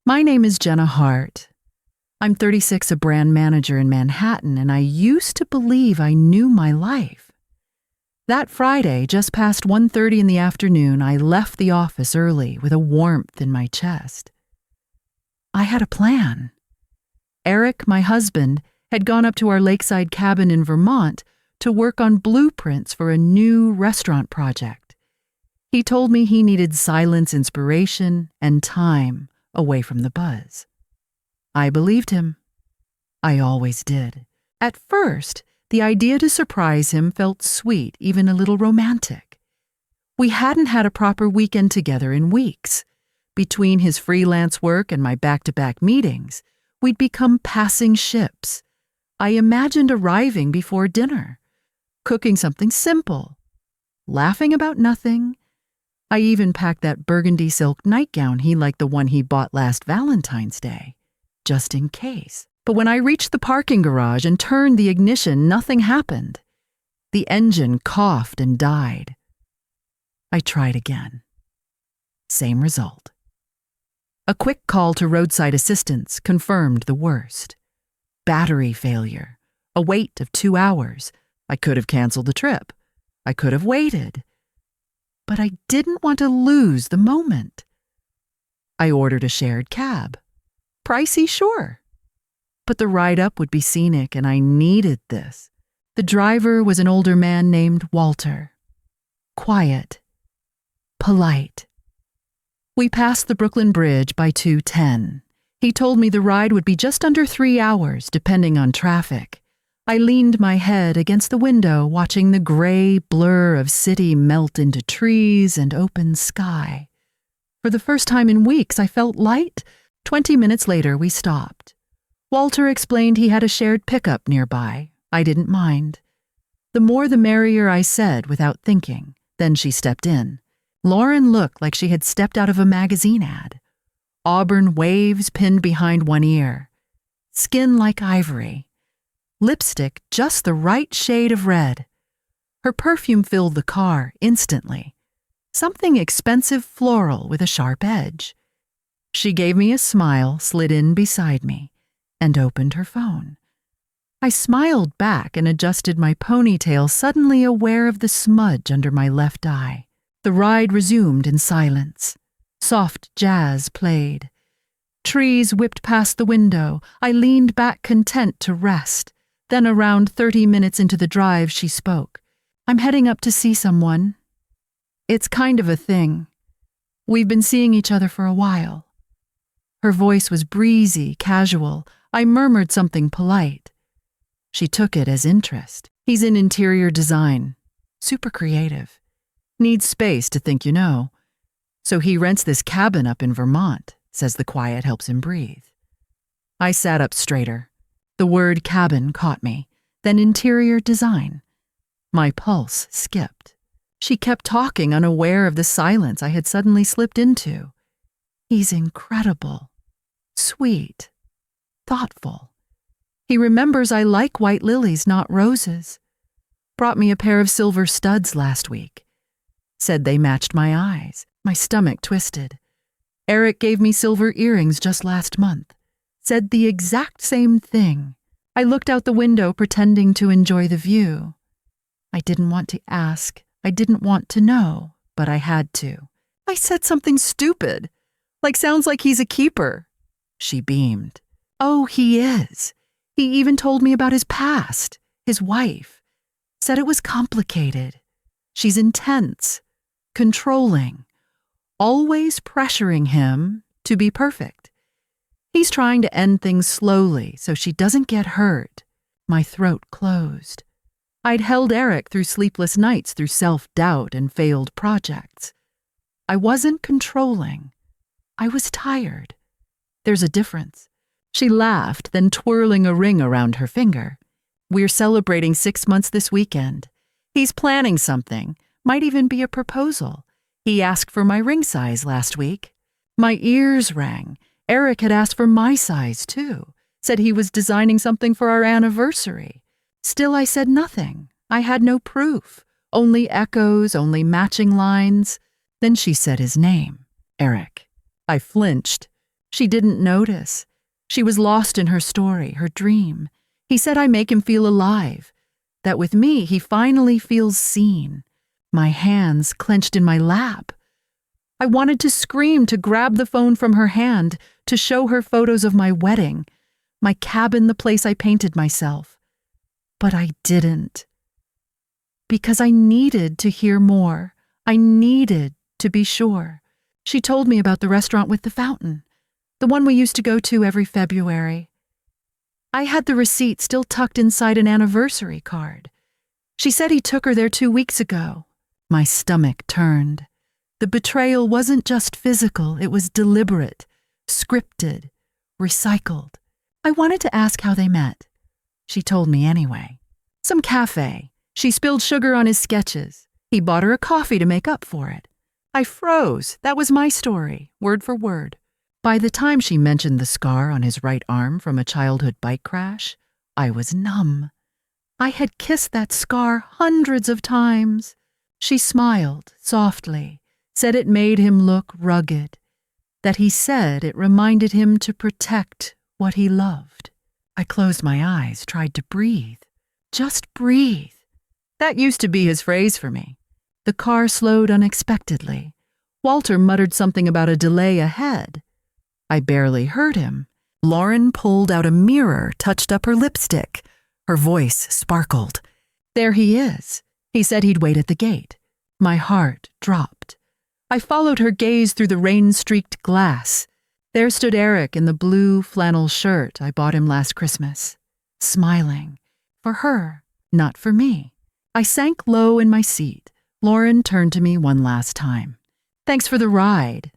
My name is Jenna Hart. I'm 36, a brand manager in Manhattan, and I used to believe I knew my life. That Friday, just past 1:30 in the afternoon, I left the office early with a warmth in my chest. I had a plan. Eric, my husband, had gone up to our lakeside cabin in Vermont to work on blueprints for a new restaurant project. He told me he needed silence, inspiration, and time away from the buzz. I believed him. I always did. At first, the idea to surprise him felt sweet, even a little romantic. We hadn't had a proper weekend together in weeks. Between his freelance work and my back-to-back meetings, we'd become passing ships. I imagined arriving before dinner, cooking something simple, laughing about nothing. I even packed that burgundy silk nightgown he liked, the one he bought last Valentine's Day, just in case. But when I reached the parking garage and turned the ignition, nothing happened. The engine coughed and died. I tried again. Same result. A quick call to roadside assistance confirmed the worst. Battery failure. A wait of 2 hours. I could have canceled the trip. I could have waited. But I didn't want to lose the moment. I ordered a shared cab. Pricey, sure. But the ride up would be scenic, and I needed this. The driver was an older man named Walter. Quiet. Polite. We passed the Brooklyn Bridge by 2:10. He told me the ride would be just under 3 hours, depending on traffic. I leaned my head against the window, watching the gray blur of city melt into trees and open sky. For the first time in weeks, I felt light. 20 minutes later, we stopped. Walter explained he had a shared pickup nearby. I didn't mind. The more the merrier, I said without thinking. Then she stepped in. Lauren looked like she had stepped out of a magazine ad. Auburn waves pinned behind one ear. Skin like ivory. Lipstick just the right shade of red. Her perfume filled the car instantly. Something expensive floral with a sharp edge. She gave me a smile, slid in beside me, and opened her phone. I smiled back and adjusted my ponytail, suddenly aware of the smudge under my left eye. The ride resumed in silence. Soft jazz played. Trees whipped past the window. I leaned back, content to rest. Then around 30 minutes into the drive, she spoke. I'm heading up to see someone. It's kind of a thing. We've been seeing each other for a while. Her voice was breezy, casual. I murmured something polite. She took it as interest. He's in interior design. Super creative. Needs space to think you know. So he rents this cabin up in Vermont, says the quiet helps him breathe. I sat up straighter. The word cabin caught me, then interior design. My pulse skipped. She kept talking, unaware of the silence I had suddenly slipped into. He's incredible. Sweet. Thoughtful. He remembers I like white lilies, not roses. Brought me a pair of silver studs last week. Said they matched my eyes. My stomach twisted. Eric gave me silver earrings just last month. Said the exact same thing. I looked out the window, pretending to enjoy the view. I didn't want to ask. I didn't want to know, but I had to. I said something stupid. Sounds like he's a keeper. She beamed. Oh, he is. He even told me about his past, his wife. Said it was complicated. She's intense, controlling, always pressuring him to be perfect. He's trying to end things slowly so she doesn't get hurt. My throat closed. I'd held Eric through sleepless nights, through self-doubt and failed projects. I wasn't controlling. I was tired. There's a difference. She laughed, then twirling a ring around her finger. We're celebrating 6 months this weekend. He's planning something. Might even be a proposal. He asked for my ring size last week. My ears rang. Eric had asked for my size, too. Said he was designing something for our anniversary. Still, I said nothing. I had no proof. Only echoes, only matching lines. Then she said his name, Eric. I flinched. She didn't notice. She was lost in her story, her dream. He said I make him feel alive, that with me he finally feels seen. My hands clenched in my lap. I wanted to scream, to grab the phone from her hand, to show her photos of my wedding, my cabin, the place I painted myself. But I didn't. Because I needed to hear more. I needed to be sure. She told me about the restaurant with the fountain, the one we used to go to every February. I had the receipt still tucked inside an anniversary card. She said he took her there 2 weeks ago. My stomach turned. The betrayal wasn't just physical, it was deliberate, scripted, recycled. I wanted to ask how they met. She told me anyway. Some cafe. She spilled sugar on his sketches. He bought her a coffee to make up for it. I froze. That was my story, word for word. By the time she mentioned the scar on his right arm from a childhood bike crash, I was numb. I had kissed that scar hundreds of times. She smiled softly, said it made him look rugged, that he said it reminded him to protect what he loved. I closed my eyes, tried to breathe. Just breathe. That used to be his phrase for me. The car slowed unexpectedly. Walter muttered something about a delay ahead. I barely heard him. Lauren pulled out a mirror, touched up her lipstick. Her voice sparkled. There he is. He said he'd wait at the gate. My heart dropped. I followed her gaze through the rain-streaked glass. There stood Eric in the blue flannel shirt I bought him last Christmas, smiling. For her, not for me. I sank low in my seat. Lauren turned to me one last time. Thanks for the ride.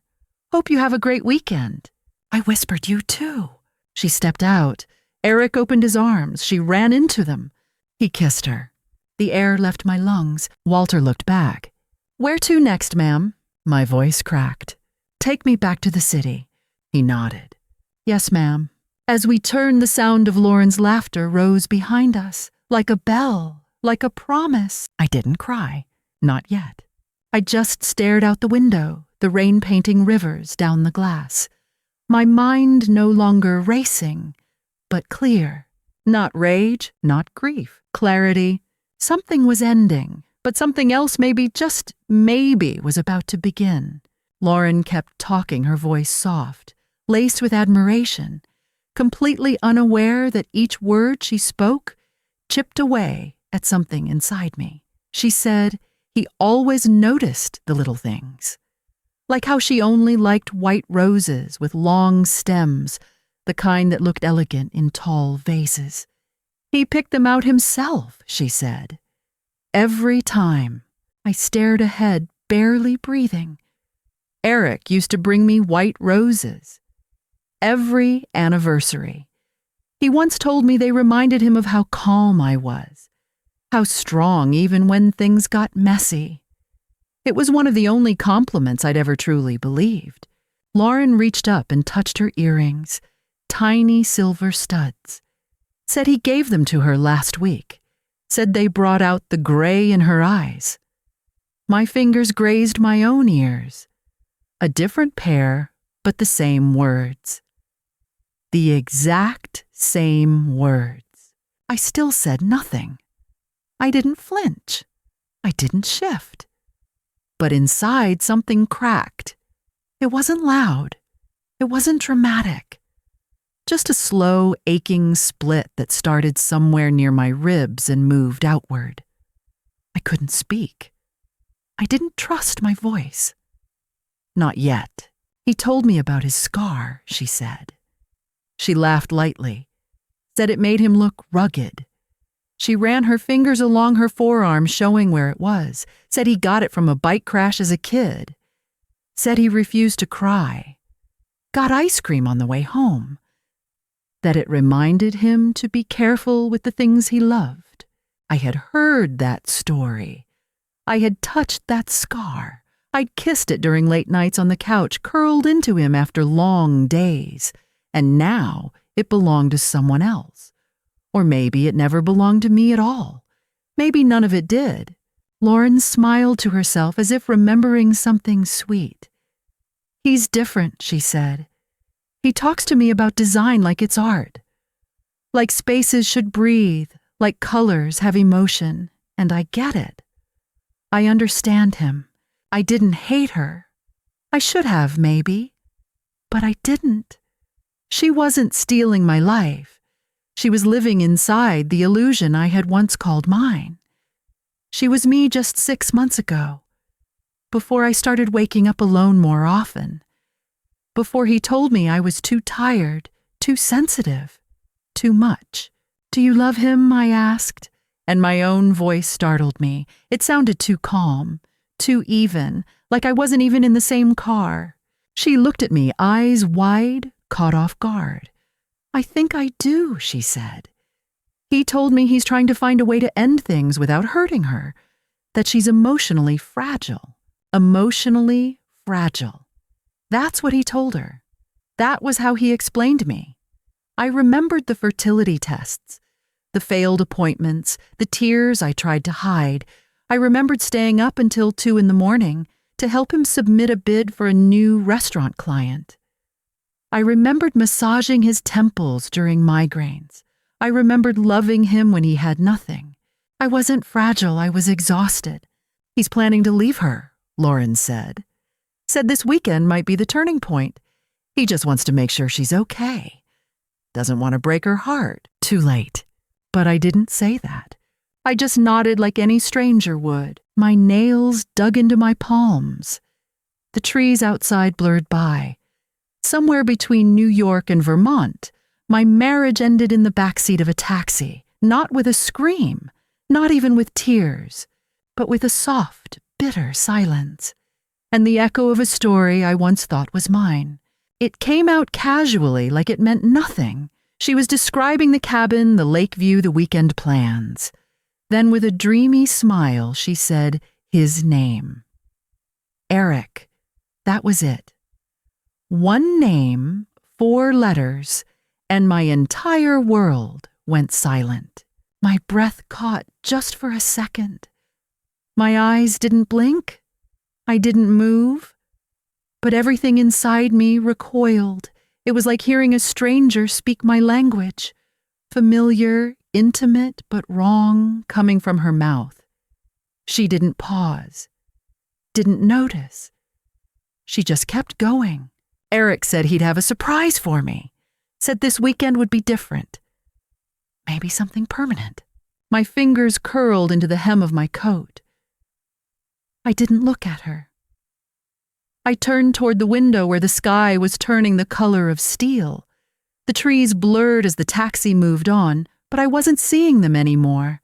Hope you have a great weekend. I whispered, you too. She stepped out. Eric opened his arms. She ran into them. He kissed her. The air left my lungs. Walter looked back. Where to next, ma'am? My voice cracked. Take me back to the city. He nodded. Yes, ma'am. As we turned, the sound of Lauren's laughter rose behind us, like a bell, like a promise. I didn't cry. Not yet. I just stared out the window, the rain painting rivers down the glass. My mind no longer racing, but clear. Not rage, not grief. Clarity. Something was ending, but something else maybe, just maybe, was about to begin. Lauren kept talking, her voice soft, laced with admiration, completely unaware that each word she spoke chipped away at something inside me. She said he always noticed the little things, like how she only liked white roses with long stems, the kind that looked elegant in tall vases. He picked them out himself, she said. Every time. I stared ahead, barely breathing. Eric used to bring me white roses. Every anniversary. He once told me they reminded him of how calm I was, how strong even when things got messy. It was one of the only compliments I'd ever truly believed. Lauren reached up and touched her earrings, tiny silver studs. Said he gave them to her last week. Said they brought out the gray in her eyes. My fingers grazed my own ears. A different pair, but the same words. The exact same words. I still said nothing. I didn't flinch. I didn't shift. But inside, something cracked. It wasn't loud. It wasn't dramatic. Just a slow, aching split that started somewhere near my ribs and moved outward. I couldn't speak. I didn't trust my voice. Not yet. He told me about his scar, she said. She laughed lightly, said it made him look rugged. She ran her fingers along her forearm, showing where it was, said he got it from a bike crash as a kid, said he refused to cry, got ice cream on the way home, that it reminded him to be careful with the things he loved. I had heard that story. I had touched that scar. I'd kissed it during late nights on the couch, curled into him after long days. And now it belonged to someone else. Or maybe it never belonged to me at all. Maybe none of it did. Lauren smiled to herself as if remembering something sweet. He's different, she said. He talks to me about design like it's art. Like spaces should breathe, like colors have emotion, and I get it. I understand him. I didn't hate her. I should have, maybe. But I didn't. She wasn't stealing my life. She was living inside the illusion I had once called mine. She was me just 6 months ago, before I started waking up alone more often, before he told me I was too tired, too sensitive, too much. "Do you love him?" I asked, and my own voice startled me. It sounded too calm, too even, like I wasn't even in the same car. She looked at me, eyes wide, caught off guard. "I think I do," she said. "He told me he's trying to find a way to end things without hurting her, that she's emotionally fragile. Emotionally fragile. That's what he told her. That was how he explained me." I remembered the fertility tests, the failed appointments, the tears I tried to hide. I remembered staying up until 2 a.m. to help him submit a bid for a new restaurant client. I remembered massaging his temples during migraines. I remembered loving him when he had nothing. I wasn't fragile, I was exhausted. "He's planning to leave her," Lauren said. Said this weekend might be the turning point. He just wants to make sure she's okay. Doesn't want to break her heart. Too late. But I didn't say that. I just nodded like any stranger would. My nails dug into my palms. The trees outside blurred by. Somewhere between New York and Vermont, my marriage ended in the backseat of a taxi, not with a scream, not even with tears, but with a soft, bitter silence, and the echo of a story I once thought was mine. It came out casually, like it meant nothing. She was describing the cabin, the lake view, the weekend plans. Then with a dreamy smile, she said his name. Eric. That was it. One name, 4 letters, and my entire world went silent. My breath caught just for a second. My eyes didn't blink. I didn't move. But everything inside me recoiled. It was like hearing a stranger speak my language. Familiar, intimate, but wrong, coming from her mouth. She didn't pause. Didn't notice. She just kept going. Eric said he'd have a surprise for me. Said this weekend would be different. Maybe something permanent. My fingers curled into the hem of my coat. I didn't look at her. I turned toward the window where the sky was turning the color of steel. The trees blurred as the taxi moved on, but I wasn't seeing them anymore.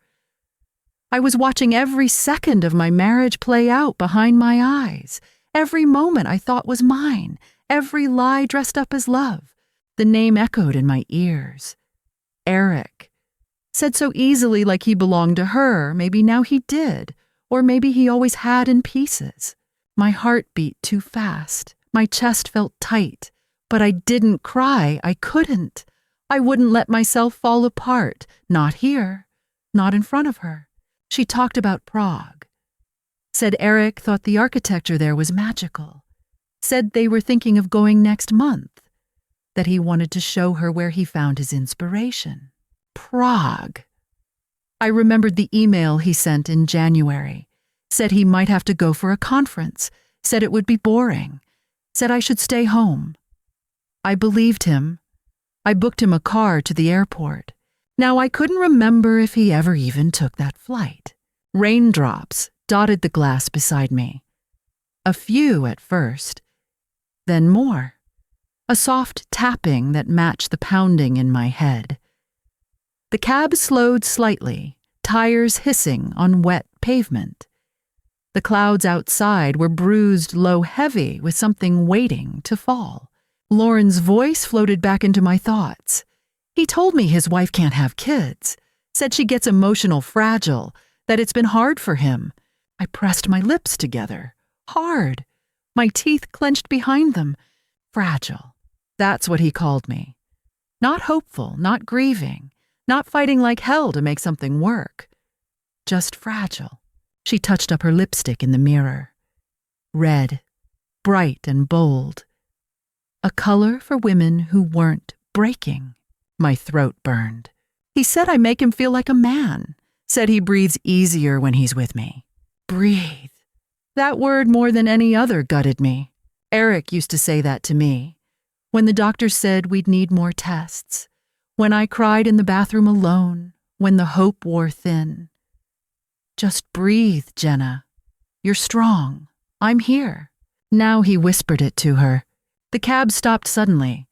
I was watching every second of my marriage play out behind my eyes. Every moment I thought was mine. Every lie dressed up as love. The name echoed in my ears. Eric. Said so easily like he belonged to her. Maybe now he did. Or maybe he always had in pieces. My heart beat too fast. My chest felt tight. But I didn't cry. I couldn't. I wouldn't let myself fall apart. Not here. Not in front of her. She talked about Prague. Said Eric thought the architecture there was magical. Said they were thinking of going next month. That he wanted to show her where he found his inspiration. Prague. I remembered the email he sent in January. Said he might have to go for a conference. Said it would be boring. Said I should stay home. I believed him. I booked him a car to the airport. Now I couldn't remember if he ever even took that flight. Raindrops dotted the glass beside me. A few at first. Then more. A soft tapping that matched the pounding in my head. The cab slowed slightly, tires hissing on wet pavement. The clouds outside were bruised low heavy with something waiting to fall. Lauren's voice floated back into my thoughts. He told me his wife can't have kids. Said she gets emotional fragile, that it's been hard for him. I pressed my lips together. Hard. My teeth clenched behind them. Fragile. That's what he called me. Not hopeful, not grieving, not fighting like hell to make something work. Just fragile. She touched up her lipstick in the mirror. Red. Bright and bold. A color for women who weren't breaking. My throat burned. He said I make him feel like a man. Said he breathes easier when he's with me. Breathe. That word more than any other gutted me. Eric used to say that to me. When the doctor said we'd need more tests. When I cried in the bathroom alone. When the hope wore thin. Just breathe, Jenna. You're strong. I'm here. Now he whispered it to her. The cab stopped suddenly.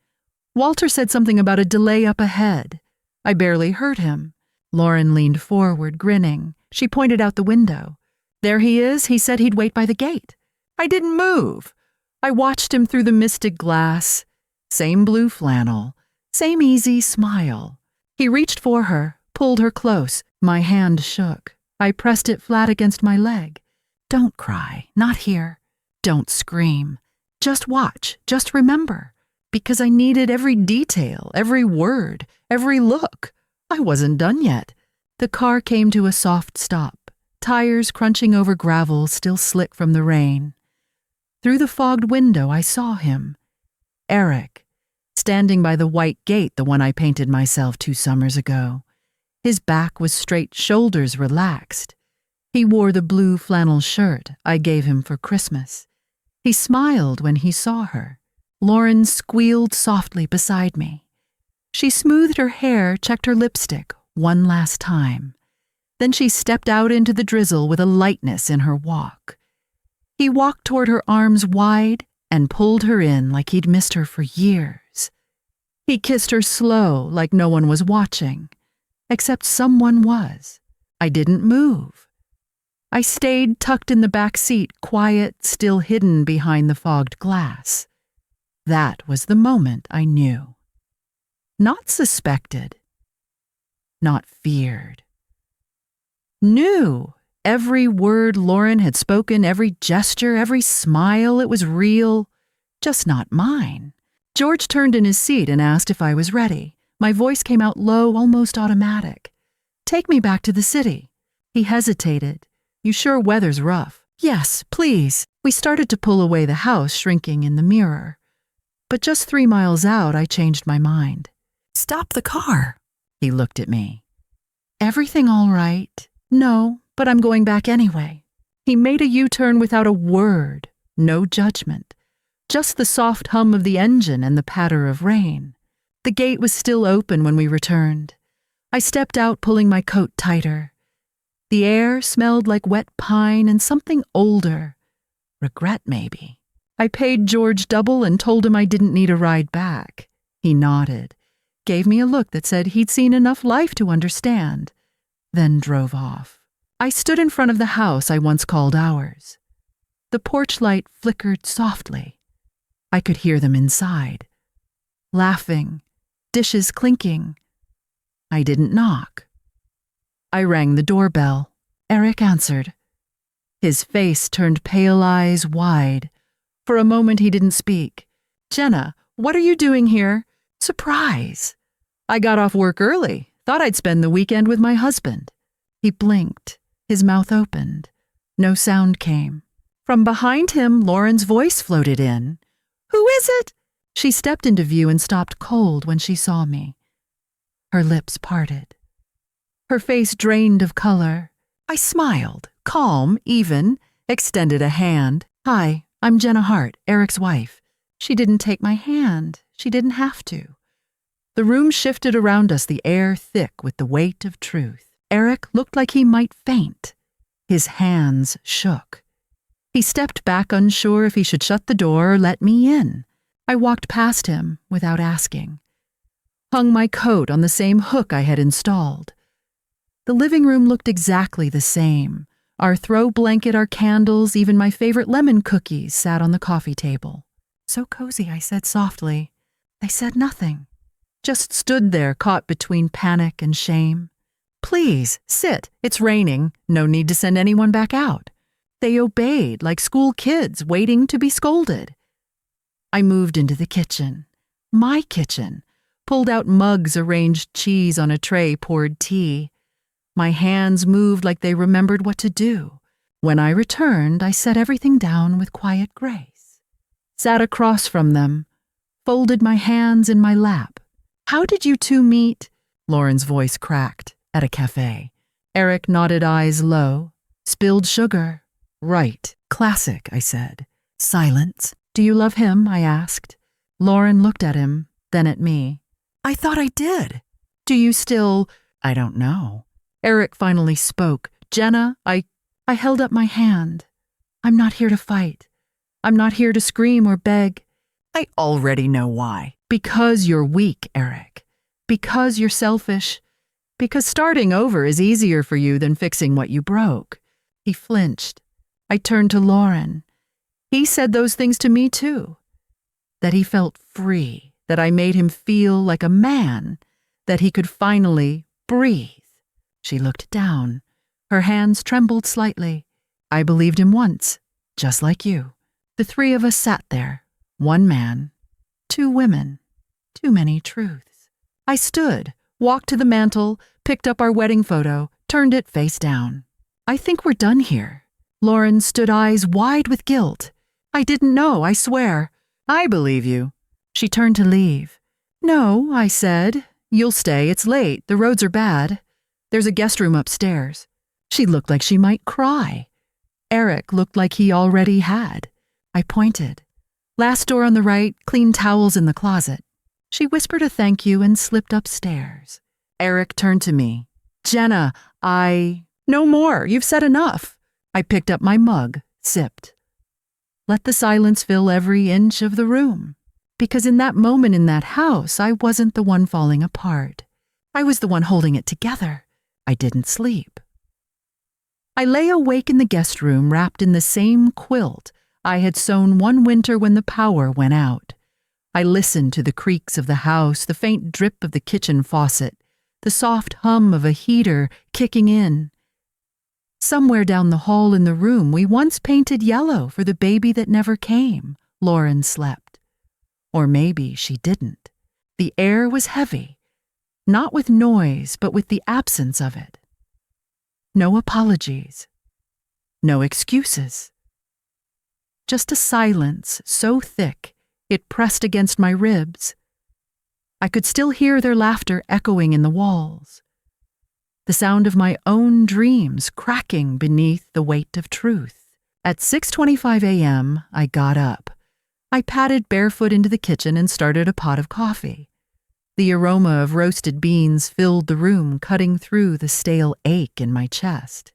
Walter said something about a delay up ahead. I barely heard him. Lauren leaned forward, grinning. She pointed out the window. There he is. He said he'd wait by the gate. I didn't move. I watched him through the misted glass. Same blue flannel. Same easy smile. He reached for her, pulled her close. My hand shook. I pressed it flat against my leg. Don't cry. Not here. Don't scream. Just watch. Just remember. Because I needed every detail, every word, every look. I wasn't done yet. The car came to a soft stop, tires crunching over gravel still slick from the rain. Through the fogged window, I saw him. Eric, standing by the white gate, the one I painted myself 2 summers ago. His back was straight, shoulders relaxed. He wore the blue flannel shirt I gave him for Christmas. He smiled when he saw her. Lauren squealed softly beside me. She smoothed her hair, checked her lipstick one last time. Then she stepped out into the drizzle with a lightness in her walk. He walked toward her, arms wide, and pulled her in like he'd missed her for years. He kissed her slow, like no one was watching. Except someone was. I didn't move. I stayed tucked in the back seat, quiet, still hidden behind the fogged glass. That was the moment I knew. Not suspected. Not feared. Knew. Every word Lauren had spoken, every gesture, every smile, it was real. Just not mine. George turned in his seat and asked if I was ready. My voice came out low, almost automatic. Take me back to the city. He hesitated. You sure weather's rough? Yes, please. We started to pull away the house, shrinking in the mirror. But just 3 miles out, I changed my mind. Stop the car. He looked at me. Everything all right? No, but I'm going back anyway. He made a U-turn without a word, no judgment. Just the soft hum of the engine and the patter of rain. The gate was still open when we returned. I stepped out, pulling my coat tighter. The air smelled like wet pine and something older. Regret, maybe. I paid George double and told him I didn't need a ride back. He nodded, gave me a look that said he'd seen enough life to understand, then drove off. I stood in front of the house I once called ours. The porch light flickered softly. I could hear them inside, laughing, dishes clinking. I didn't knock. I rang the doorbell. Eric answered. His face turned pale, eyes wide. For a moment he didn't speak. Jenna, what are you doing here? Surprise. I got off work early. Thought I'd spend the weekend with my husband. He blinked. His mouth opened. No sound came. From behind him, Lauren's voice floated in. Who is it? She stepped into view and stopped cold when she saw me. Her lips parted. Her face drained of color. I smiled, calm, even, extended a hand. Hi, I'm Jenna Hart, Eric's wife. She didn't take my hand. She didn't have to. The room shifted around us, the air thick with the weight of truth. Eric looked like he might faint. His hands shook. He stepped back, unsure if he should shut the door or let me in. I walked past him without asking. Hung my coat on the same hook I had installed. The living room looked exactly the same. Our throw blanket, our candles, even my favorite lemon cookies sat on the coffee table. So cozy, I said softly. They said nothing. Just stood there, caught between panic and shame. Please, sit. It's raining. No need to send anyone back out. They obeyed like school kids waiting to be scolded. I moved into the kitchen. My kitchen. Pulled out mugs, arranged cheese on a tray, poured tea. My hands moved like they remembered what to do. When I returned, I set everything down with quiet grace. Sat across from them, folded my hands in my lap. How did you two meet? Lauren's voice cracked. At a cafe. Eric nodded, eyes low. Spilled sugar. Right. Classic, I said. Silence. Do you love him? I asked. Lauren looked at him, then at me. I thought I did. Do you still? I don't know. Eric finally spoke. Jenna, I held up my hand. I'm not here to fight. I'm not here to scream or beg. I already know why. Because you're weak, Eric. Because you're selfish. Because starting over is easier for you than fixing what you broke. He flinched. I turned to Lauren. He said those things to me too. That he felt free, that I made him feel like a man, that he could finally breathe. She looked down. Her hands trembled slightly. I believed him once, just like you. The three of us sat there. One man, two women, too many truths. I stood, walked to the mantel, picked up our wedding photo, turned it face down. I think we're done here. Lauren stood, eyes wide with guilt. I didn't know, I swear. I believe you. She turned to leave. No, I said. You'll stay, it's late, the roads are bad. There's a guest room upstairs. She looked like she might cry. Eric looked like he already had. I pointed. Last door on the right, clean towels in the closet. She whispered a thank you and slipped upstairs. Eric turned to me. Jenna, No more, you've said enough. I picked up my mug, sipped. Let the silence fill every inch of the room. Because in that moment in that house, I wasn't the one falling apart. I was the one holding it together. I didn't sleep. I lay awake in the guest room wrapped in the same quilt I had sewn one winter when the power went out. I listened to the creaks of the house, the faint drip of the kitchen faucet, the soft hum of a heater kicking in. Somewhere down the hall in the room, we once painted yellow for the baby that never came. Lauren slept. Or maybe she didn't. The air was heavy, not with noise, but with the absence of it. No apologies. No excuses. Just a silence so thick it pressed against my ribs. I could still hear their laughter echoing in the walls. The sound of my own dreams cracking beneath the weight of truth. At 6:25 a.m., I got up. I padded barefoot into the kitchen and started a pot of coffee. The aroma of roasted beans filled the room, cutting through the stale ache in my chest.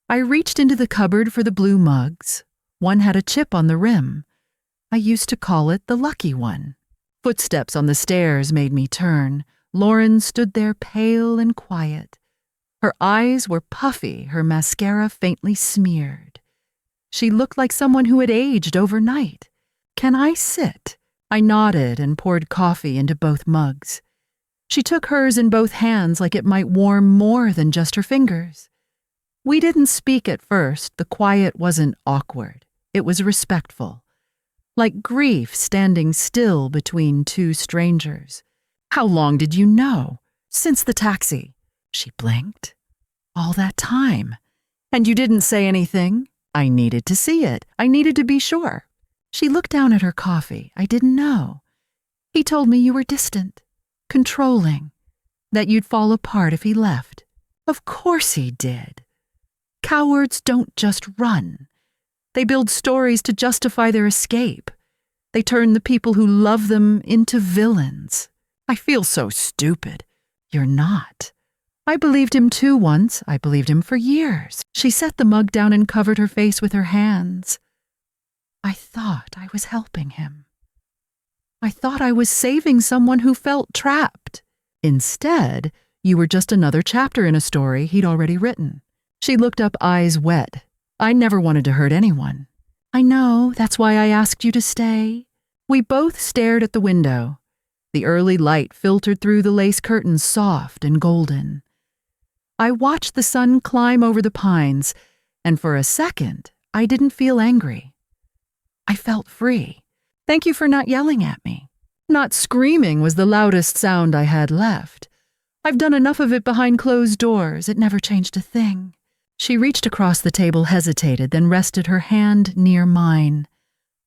I reached into the cupboard for the blue mugs. One had a chip on the rim. I used to call it the lucky one. Footsteps on the stairs made me turn. Lauren stood there pale and quiet. Her eyes were puffy, her mascara faintly smeared. She looked like someone who had aged overnight. Can I sit? I nodded and poured coffee into both mugs. She took hers in both hands like it might warm more than just her fingers. We didn't speak at first. The quiet wasn't awkward. It was respectful. Like grief standing still between two strangers. How long did you know? Since the taxi. She blinked. All that time. And you didn't say anything? I needed to see it. I needed to be sure. She looked down at her coffee. I didn't know. He told me you were distant, controlling, that you'd fall apart if he left. Of course he did. Cowards don't just run. They build stories to justify their escape. They turn the people who love them into villains. I feel so stupid. You're not. I believed him too once. I believed him for years. She set the mug down and covered her face with her hands. I thought I was helping him. I thought I was saving someone who felt trapped. Instead, you were just another chapter in a story he'd already written. She looked up, eyes wet. I never wanted to hurt anyone. I know, that's why I asked you to stay. We both stared at the window. The early light filtered through the lace curtains, soft and golden. I watched the sun climb over the pines, and for a second, I didn't feel angry. I felt free. Thank you for not yelling at me. Not screaming was the loudest sound I had left. I've done enough of it behind closed doors. It never changed a thing. She reached across the table, hesitated, then rested her hand near mine.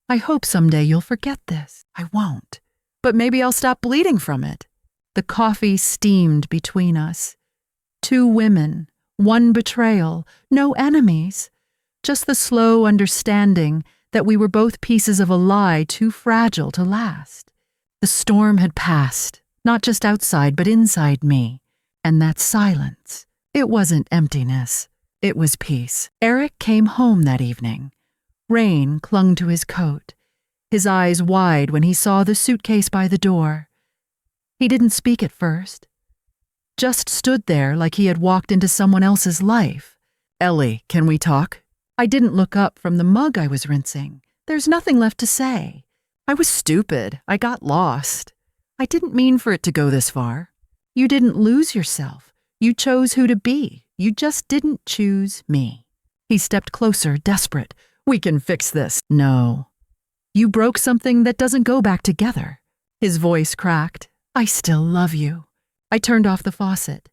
I hope someday you'll forget this. I won't. But maybe I'll stop bleeding from it. The coffee steamed between us. 2 women, 1 betrayal, no enemies. Just the slow understanding that we were both pieces of a lie too fragile to last. The storm had passed, not just outside but inside me. And that silence, it wasn't emptiness. It was peace. Eric came home that evening. Rain clung to his coat, his eyes wide when he saw the suitcase by the door. He didn't speak at first, just stood there like he had walked into someone else's life. "Ellie, can we talk?" I didn't look up from the mug I was rinsing. There's nothing left to say. I was stupid. I got lost. I didn't mean for it to go this far. You didn't lose yourself. You chose who to be. You just didn't choose me. He stepped closer, desperate. "We can fix this." "No. You broke something that doesn't go back together." His voice cracked. "I still love you." I turned off the faucet.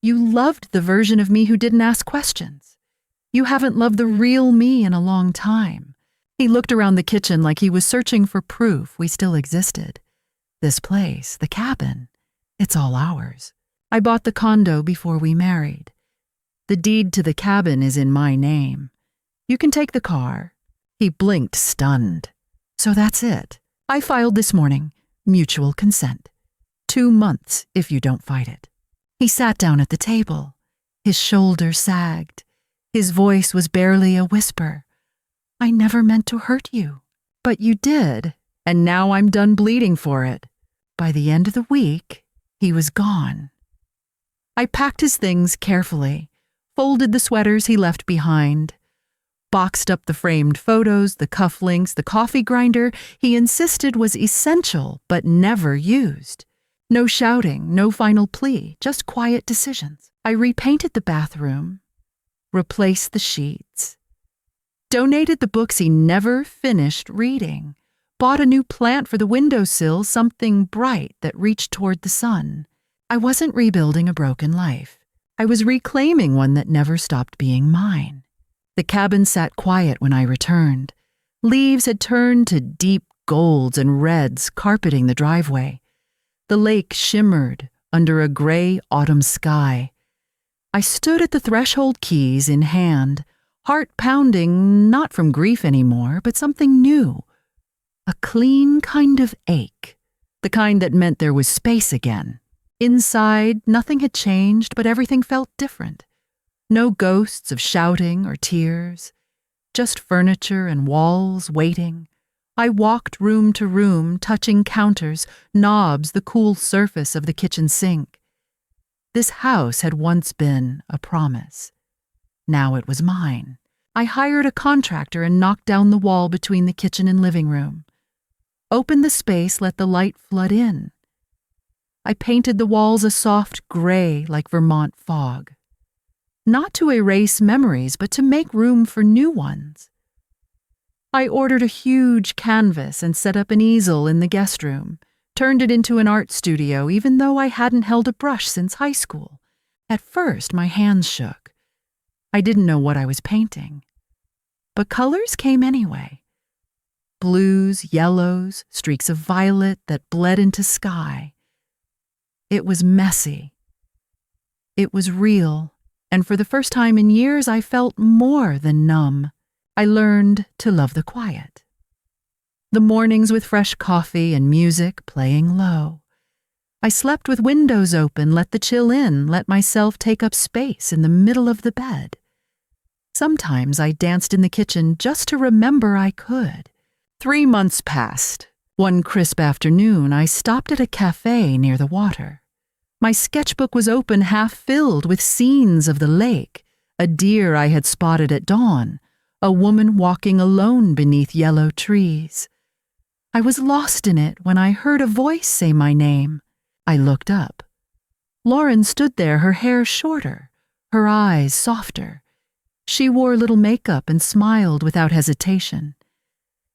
"You loved the version of me who didn't ask questions. You haven't loved the real me in a long time." He looked around the kitchen like he was searching for proof we still existed. "This place, the cabin, it's all ours. I bought the condo before we married. The deed to the cabin is in my name. You can take the car." He blinked, stunned. "So that's it. I filed this morning. Mutual consent. 2 months if you don't fight it." He sat down at the table. His shoulders sagged. His voice was barely a whisper. "I never meant to hurt you. But you did, and now I'm done bleeding for it." By the end of the week, he was gone. I packed his things carefully, folded the sweaters he left behind, boxed up the framed photos, the cufflinks, the coffee grinder he insisted was essential but never used. No shouting, no final plea, just quiet decisions. I repainted the bathroom, replaced the sheets, donated the books he never finished reading, bought a new plant for the windowsill, something bright that reached toward the sun. I wasn't rebuilding a broken life. I was reclaiming one that never stopped being mine. The cabin sat quiet when I returned. Leaves had turned to deep golds and reds carpeting the driveway. The lake shimmered under a gray autumn sky. I stood at the threshold, keys in hand, heart pounding, not from grief anymore, but something new. A clean kind of ache, the kind that meant there was space again. Inside, nothing had changed, but everything felt different. No ghosts of shouting or tears, just furniture and walls waiting. I walked room to room, touching counters, knobs, the cool surface of the kitchen sink. This house had once been a promise. Now it was mine. I hired a contractor and knocked down the wall between the kitchen and living room. Opened the space, let the light flood in. I painted the walls a soft gray like Vermont fog. Not to erase memories, but to make room for new ones. I ordered a huge canvas and set up an easel in the guest room, turned it into an art studio even though I hadn't held a brush since high school. At first, my hands shook. I didn't know what I was painting. But colors came anyway. Blues, yellows, streaks of violet that bled into sky. It was messy. It was real, and for the first time in years I felt more than numb. I learned to love the quiet. The mornings with fresh coffee and music playing low. I slept with windows open, let the chill in, let myself take up space in the middle of the bed. Sometimes I danced in the kitchen just to remember I could. 3 months passed. One crisp afternoon, I stopped at a cafe near the water. My sketchbook was open, half filled with scenes of the lake, a deer I had spotted at dawn, a woman walking alone beneath yellow trees. I was lost in it when I heard a voice say my name. I looked up. Lauren stood there, her hair shorter, her eyes softer. She wore little makeup and smiled without hesitation.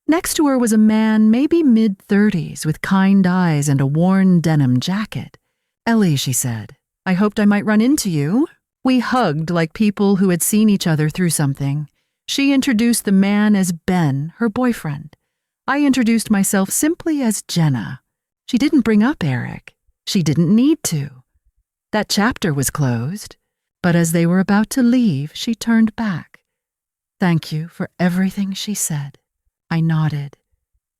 Next to her was a man, maybe mid-30s, with kind eyes and a worn denim jacket. "Ellie," she said, "I hoped I might run into you." We hugged like people who had seen each other through something. She introduced the man as Ben, her boyfriend. I introduced myself simply as Jenna. She didn't bring up Eric. She didn't need to. That chapter was closed, but as they were about to leave, she turned back. "Thank you for everything," she said. I nodded.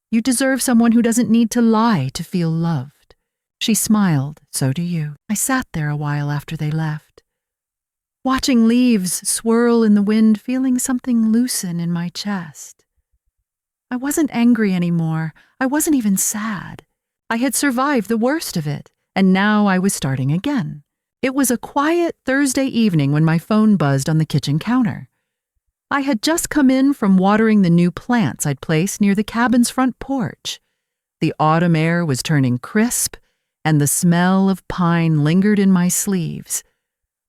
"You deserve someone who doesn't need to lie to feel loved." She smiled. "So do you." I sat there a while after they left, watching leaves swirl in the wind, feeling something loosen in my chest. I wasn't angry anymore. I wasn't even sad. I had survived the worst of it, and now I was starting again. It was a quiet Thursday evening when my phone buzzed on the kitchen counter. I had just come in from watering the new plants I'd placed near the cabin's front porch. The autumn air was turning crisp, and the smell of pine lingered in my sleeves.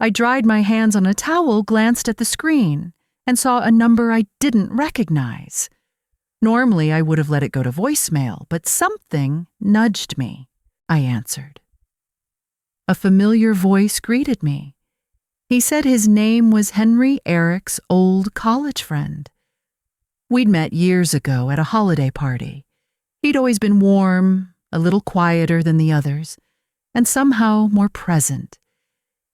I dried my hands on a towel, glanced at the screen, and saw a number I didn't recognize. Normally, I would have let it go to voicemail, but something nudged me. I answered. A familiar voice greeted me. He said his name was Henry Eric's old college friend. We'd met years ago at a holiday party. He'd always been warm, a little quieter than the others, and somehow more present.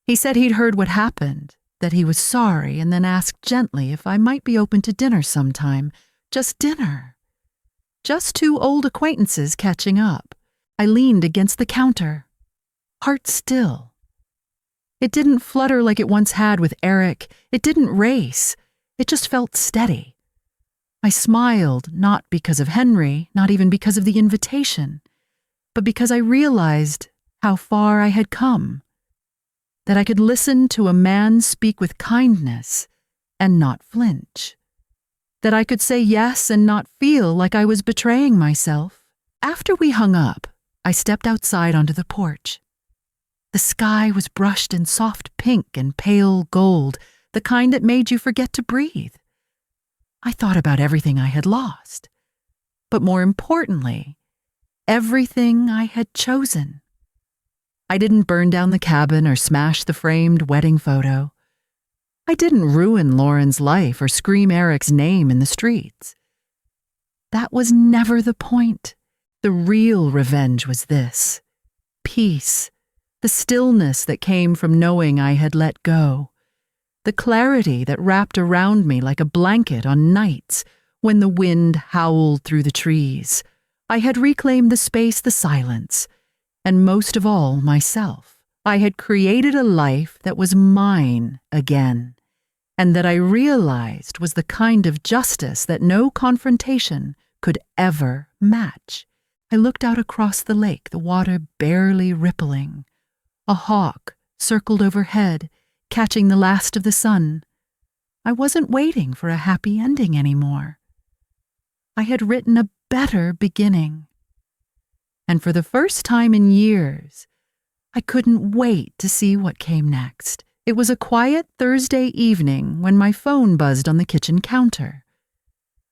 He said he'd heard what happened, that he was sorry, and then asked gently if I might be open to dinner sometime. Just dinner. Just two old acquaintances catching up. I leaned against the counter, heart still. It didn't flutter like it once had with Eric. It didn't race. It just felt steady. I smiled, not because of Henry, not even because of the invitation, but because I realized how far I had come. That I could listen to a man speak with kindness and not flinch. That I could say yes and not feel like I was betraying myself. After we hung up, I stepped outside onto the porch. The sky was brushed in soft pink and pale gold, the kind that made you forget to breathe. I thought about everything I had lost, but more importantly, everything I had chosen. I didn't burn down the cabin or smash the framed wedding photo. I didn't ruin Lauren's life or scream Eric's name in the streets. That was never the point. The real revenge was this: peace, the stillness that came from knowing I had let go, the clarity that wrapped around me like a blanket on nights when the wind howled through the trees. I had reclaimed the space, the silence, and most of all, myself. I had created a life that was mine again, and that I realized was the kind of justice that no confrontation could ever match. I looked out across the lake, the water barely rippling. A hawk circled overhead, catching the last of the sun. I wasn't waiting for a happy ending anymore. I had written a better beginning. And for the first time in years, I couldn't wait to see what came next. It was a quiet Thursday evening when my phone buzzed on the kitchen counter.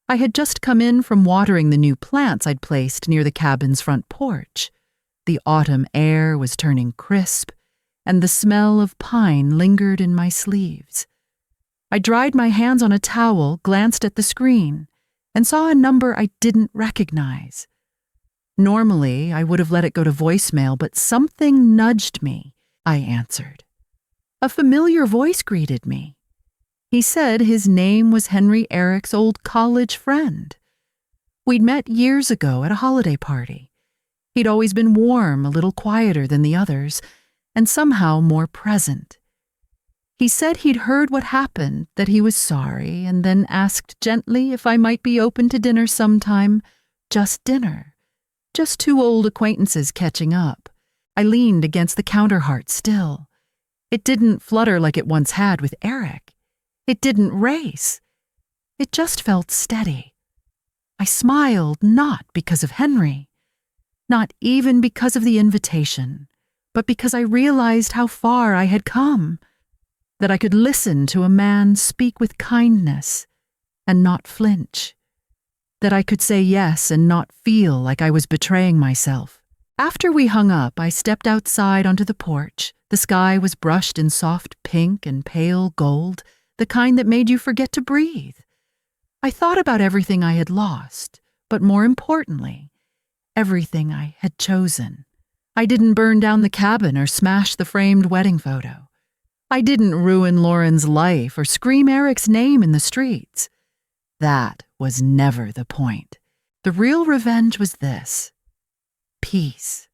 I had just come in from watering the new plants I'd placed near the cabin's front porch. The autumn air was turning crisp, and the smell of pine lingered in my sleeves. I dried my hands on a towel, glanced at the screen, and saw a number I didn't recognize. Normally, I would have let it go to voicemail, but something nudged me. I answered. A familiar voice greeted me. He said his name was Henry Eric's old college friend. We'd met years ago at a holiday party. He'd always been warm, a little quieter than the others, and somehow more present. He said he'd heard what happened, that he was sorry, and then asked gently if I might be open to dinner sometime. Just dinner. Just two old acquaintances catching up. I leaned against the counter, heart still. It didn't flutter like it once had with Eric. It didn't race. It just felt steady. I smiled, not because of Henry, not even because of the invitation, but because I realized how far I had come, that I could listen to a man speak with kindness and not flinch, that I could say yes and not feel like I was betraying myself. After we hung up, I stepped outside onto the porch. The sky was brushed in soft pink and pale gold, the kind that made you forget to breathe. I thought about everything I had lost, but more importantly, everything I had chosen. I didn't burn down the cabin or smash the framed wedding photo. I didn't ruin Lauren's life or scream Eric's name in the streets. That was never the point. The real revenge was this: peace.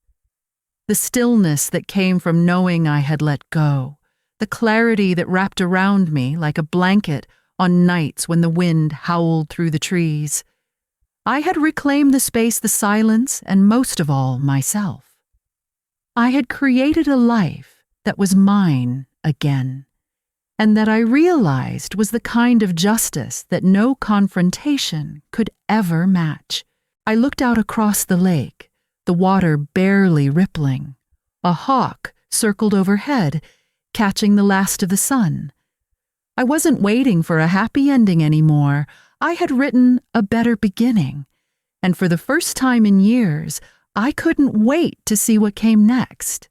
The stillness that came from knowing I had let go, the clarity that wrapped around me like a blanket on nights when the wind howled through the trees. I had reclaimed the space, the silence, and most of all, myself. I had created a life that was mine again, and that I realized was the kind of justice that no confrontation could ever match. I looked out across the lake, the water barely rippling. A hawk circled overhead, catching the last of the sun. I wasn't waiting for a happy ending anymore. I had written a better beginning, and for the first time in years, I couldn't wait to see what came next.